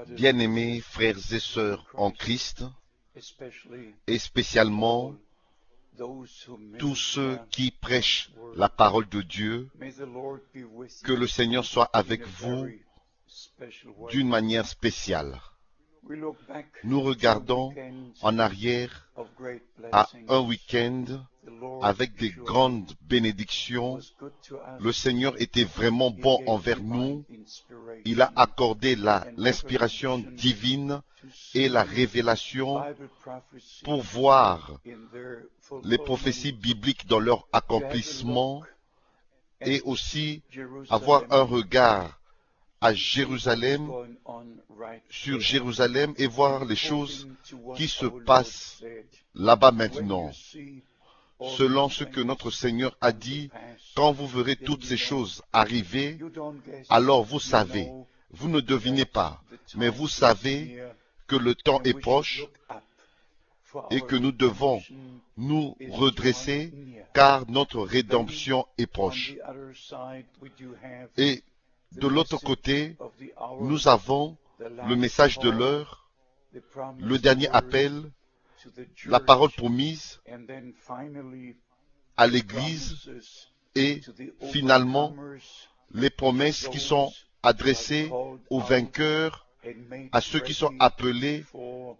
Bien-aimés frères et sœurs en Christ, et spécialement tous ceux qui prêchent la parole de Dieu, que le Seigneur soit avec vous d'une manière spéciale. Nous regardons en arrière à un week-end avec des grandes bénédictions. Le Seigneur était vraiment bon envers nous. Il a accordé l'inspiration divine et la révélation pour voir les prophéties bibliques dans leur accomplissement et aussi avoir un regard à Jérusalem, sur Jérusalem et voir les choses qui se passent là-bas maintenant. Selon ce que notre Seigneur a dit, quand vous verrez toutes ces choses arriver, alors vous savez, vous ne devinez pas, mais vous savez que le temps est proche et que nous devons nous redresser car notre rédemption est proche. Et de l'autre côté, nous avons le message de l'heure, le dernier appel, la parole promise à l'Église et finalement les promesses qui sont adressées aux vainqueurs, à ceux qui sont appelés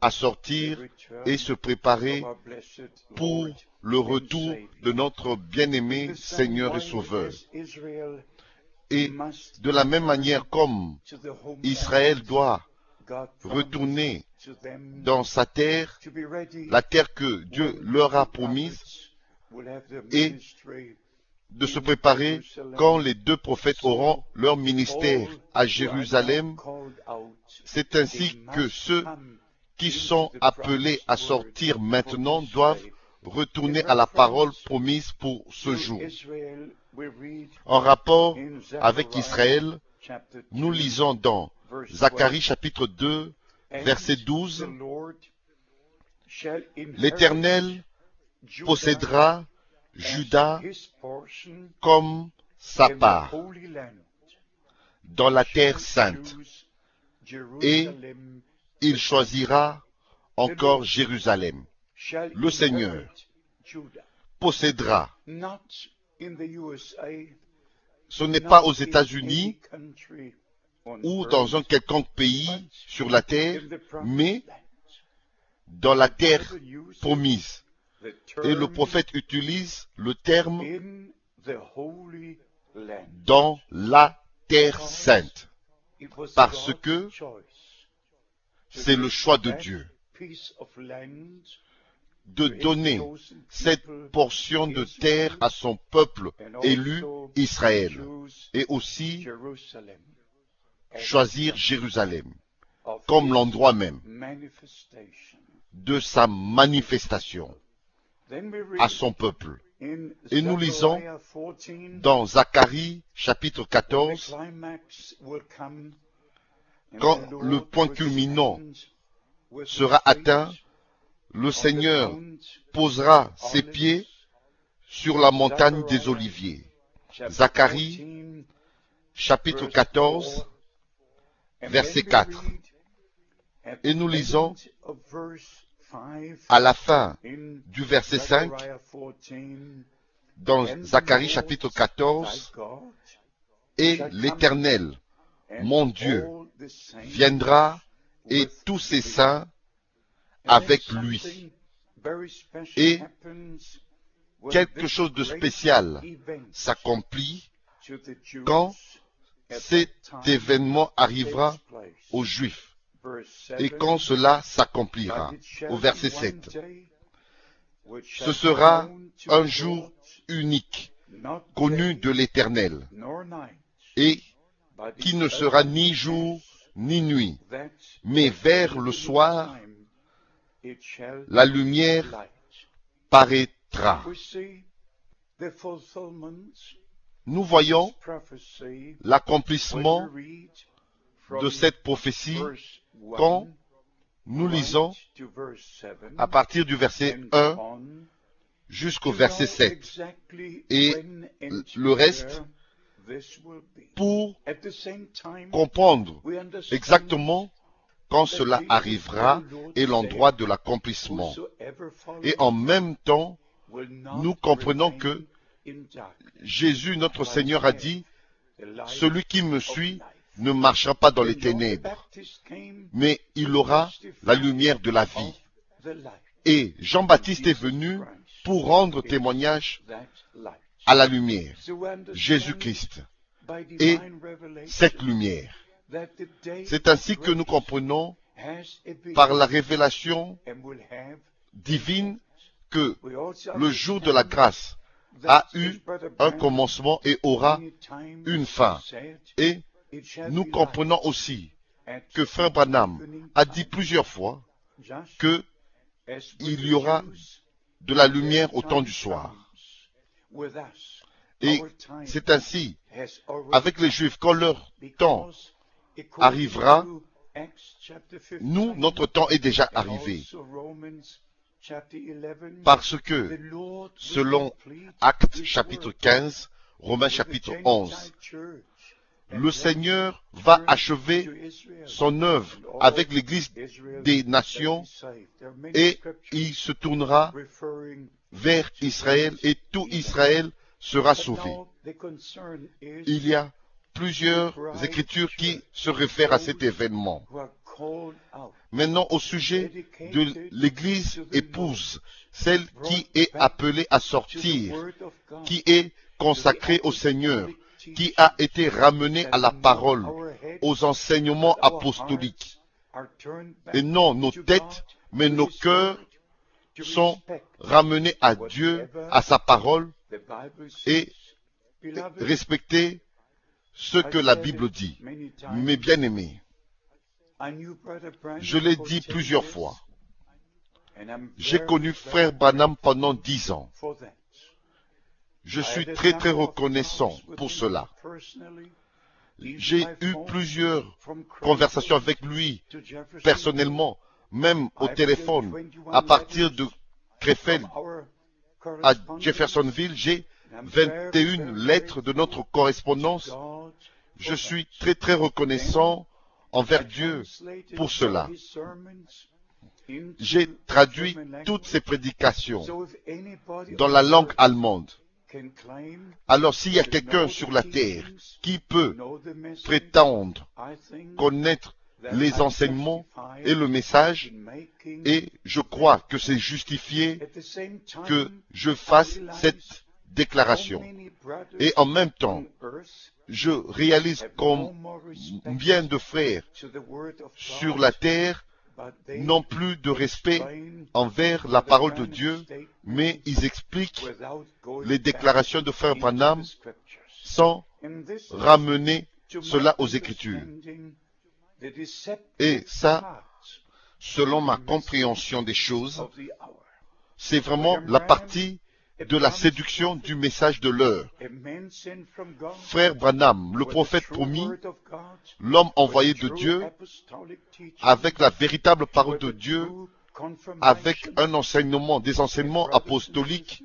à sortir et se préparer pour le retour de notre bien-aimé Seigneur et Sauveur. Et de la même manière comme Israël doit retourner dans sa terre, la terre que Dieu leur a promise, et de se préparer quand les deux prophètes auront leur ministère à Jérusalem. C'est ainsi que ceux qui sont appelés à sortir maintenant doivent retourner à la parole promise pour ce jour. En rapport avec Israël, nous lisons dans Zacharie chapitre 2, verset 12, « L'Éternel possédera Juda comme sa part dans la terre sainte, et il choisira encore Jérusalem. Le Seigneur possédera. Ce n'est pas aux États-Unis ou dans un quelconque pays sur la terre, mais dans la terre promise. Et le prophète utilise le terme dans la terre sainte, parce que c'est le choix de Dieu de donner cette portion de terre à son peuple élu Israël, et aussi choisir Jérusalem comme l'endroit même de sa manifestation à son peuple. Et nous lisons dans Zacharie chapitre 14, quand le point culminant sera atteint, le Seigneur posera ses pieds sur la montagne des Oliviers. Zacharie chapitre 14, verset 4. Et nous lisons à la fin du verset 5, dans Zacharie chapitre 14, « Et l'Éternel, mon Dieu, viendra et tous ses saints avec lui. » Et quelque chose de spécial s'accomplit quand cet événement arrivera aux Juifs et quand cela s'accomplira. Au verset 7. Ce sera un jour unique, connu de l'Éternel, et qui ne sera ni jour ni nuit, mais vers le soir, la lumière paraîtra. Nous voyons l'accomplissement de cette prophétie quand nous lisons à partir du verset 1 jusqu'au verset 7. Et le reste pour comprendre exactement quand cela arrivera et l'endroit de l'accomplissement. Et en même temps, nous comprenons que Jésus, notre Seigneur, a dit, « Celui qui me suit ne marchera pas dans les ténèbres, mais il aura la lumière de la vie. » Et Jean-Baptiste est venu pour rendre témoignage à la lumière, Jésus-Christ, et cette lumière. C'est ainsi que nous comprenons par la révélation divine que le jour de la grâce a eu un commencement et aura une fin. Et nous comprenons aussi que Frère Branham a dit plusieurs fois qu'il y aura de la lumière au temps du soir. Et c'est ainsi avec les Juifs, quand leur temps arrivera, nous, notre temps est déjà arrivé. Parce que, selon Actes chapitre 15, Romains chapitre 11, le Seigneur va achever son œuvre avec l'Église des nations et il se tournera vers Israël et tout Israël sera sauvé. Il y a plusieurs écritures qui se réfèrent à cet événement. Maintenant, au sujet de l'Église épouse, celle qui est appelée à sortir, qui est consacrée au Seigneur, qui a été ramenée à la parole, aux enseignements apostoliques. Et non nos têtes, mais nos cœurs sont ramenés à Dieu, à sa parole, et respecter ce que la Bible dit. Mes bien-aimés, je l'ai dit plusieurs fois, j'ai connu Frère Branham pendant 10 ans. Je suis très très reconnaissant pour cela. J'ai eu plusieurs conversations avec lui, personnellement, même au téléphone. À partir de Krefeld à Jeffersonville, j'ai 21 lettres de notre correspondance. Je suis très très reconnaissant envers Dieu pour cela. J'ai traduit toutes ces prédications dans la langue allemande. Alors s'il y a quelqu'un sur la terre qui peut prétendre connaître les enseignements et le message, et je crois que c'est justifié que je fasse cette déclaration. Et en même temps, je réalise combien de frères sur la terre n'ont plus de respect envers la parole de Dieu, mais ils expliquent les déclarations de Frère Branham sans ramener cela aux Écritures. Et ça, selon ma compréhension des choses, c'est vraiment la partie de la séduction du message de l'heure. Frère Branham, le prophète promis, l'homme envoyé de Dieu, avec la véritable parole de Dieu, avec un enseignement, des enseignements apostoliques,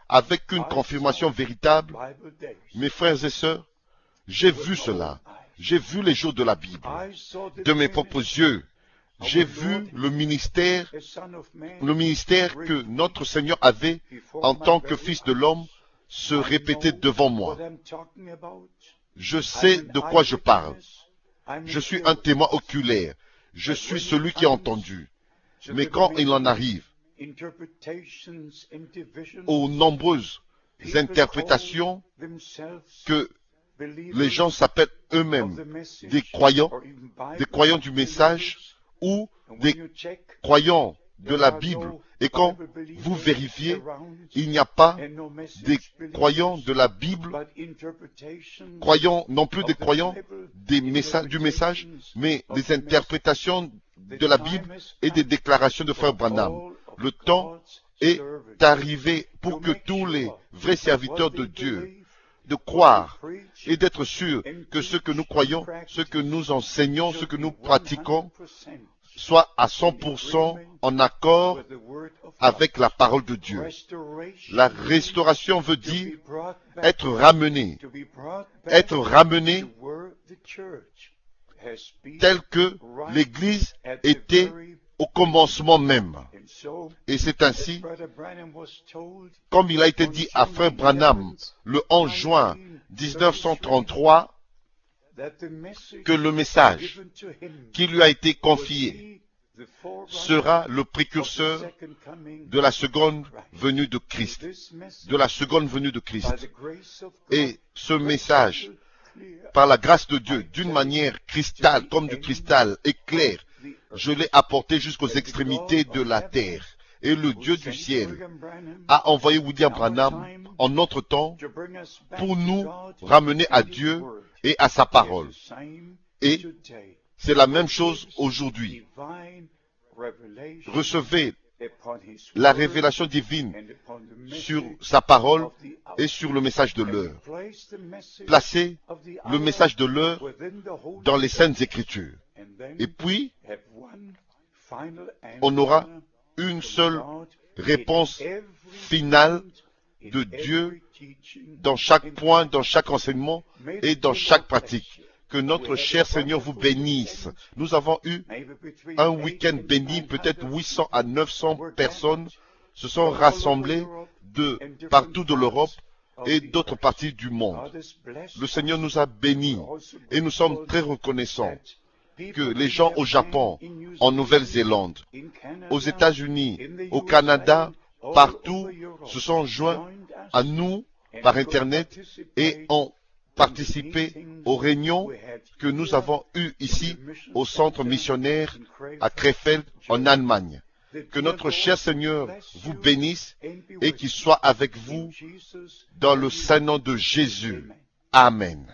avec une confirmation véritable. Mes frères et sœurs, j'ai vu cela. J'ai vu les jours de la Bible. De mes propres yeux, j'ai vu le ministère que notre Seigneur avait en tant que Fils de l'homme se répéter devant moi. Je sais de quoi je parle. Je suis un témoin oculaire. Je suis celui qui a entendu. Mais quand il en arrive aux nombreuses interprétations que les gens s'appellent eux-mêmes des croyants du message ou des croyants de la Bible. Et quand vous vérifiez, il n'y a pas des croyants de la Bible, non plus des croyants du message, mais des interprétations de la Bible et des déclarations de Frère Branham. Le temps est arrivé pour que tous les vrais serviteurs de Dieu de croire et d'être sûrs que ce que nous croyons, ce que nous enseignons, ce que nous pratiquons, soit à 100% en accord avec la parole de Dieu. La restauration veut dire être ramené tel que l'Église était au commencement même. Et c'est ainsi, comme il a été dit à Frère Branham le 11 juin 1933, que le message qui lui a été confié sera le précurseur de la seconde venue de Christ. Et ce message, par la grâce de Dieu, d'une manière cristal, comme du cristal, éclair, je l'ai apporté jusqu'aux extrémités de la terre. Et le Dieu du ciel a envoyé William Branham en notre temps pour nous ramener à Dieu et à sa parole. Et c'est la même chose aujourd'hui. Recevez la révélation divine sur sa parole et sur le message de l'heure. Placez le message de l'heure dans les Saintes Écritures. Et puis, on aura une seule réponse finale de Dieu dans chaque point, dans chaque enseignement et dans chaque pratique. Que notre cher Seigneur vous bénisse. Nous avons eu un week-end béni, peut-être 800 à 900 personnes se sont rassemblées de partout de l'Europe et d'autres parties du monde. Le Seigneur nous a bénis et nous sommes très reconnaissants que les gens au Japon, en Nouvelle-Zélande, aux États-Unis, au Canada, partout se sont joints à nous par Internet et ont participé aux réunions que nous avons eues ici au centre missionnaire à Krefeld en Allemagne. Que notre cher Seigneur vous bénisse et qu'il soit avec vous dans le saint nom de Jésus. Amen.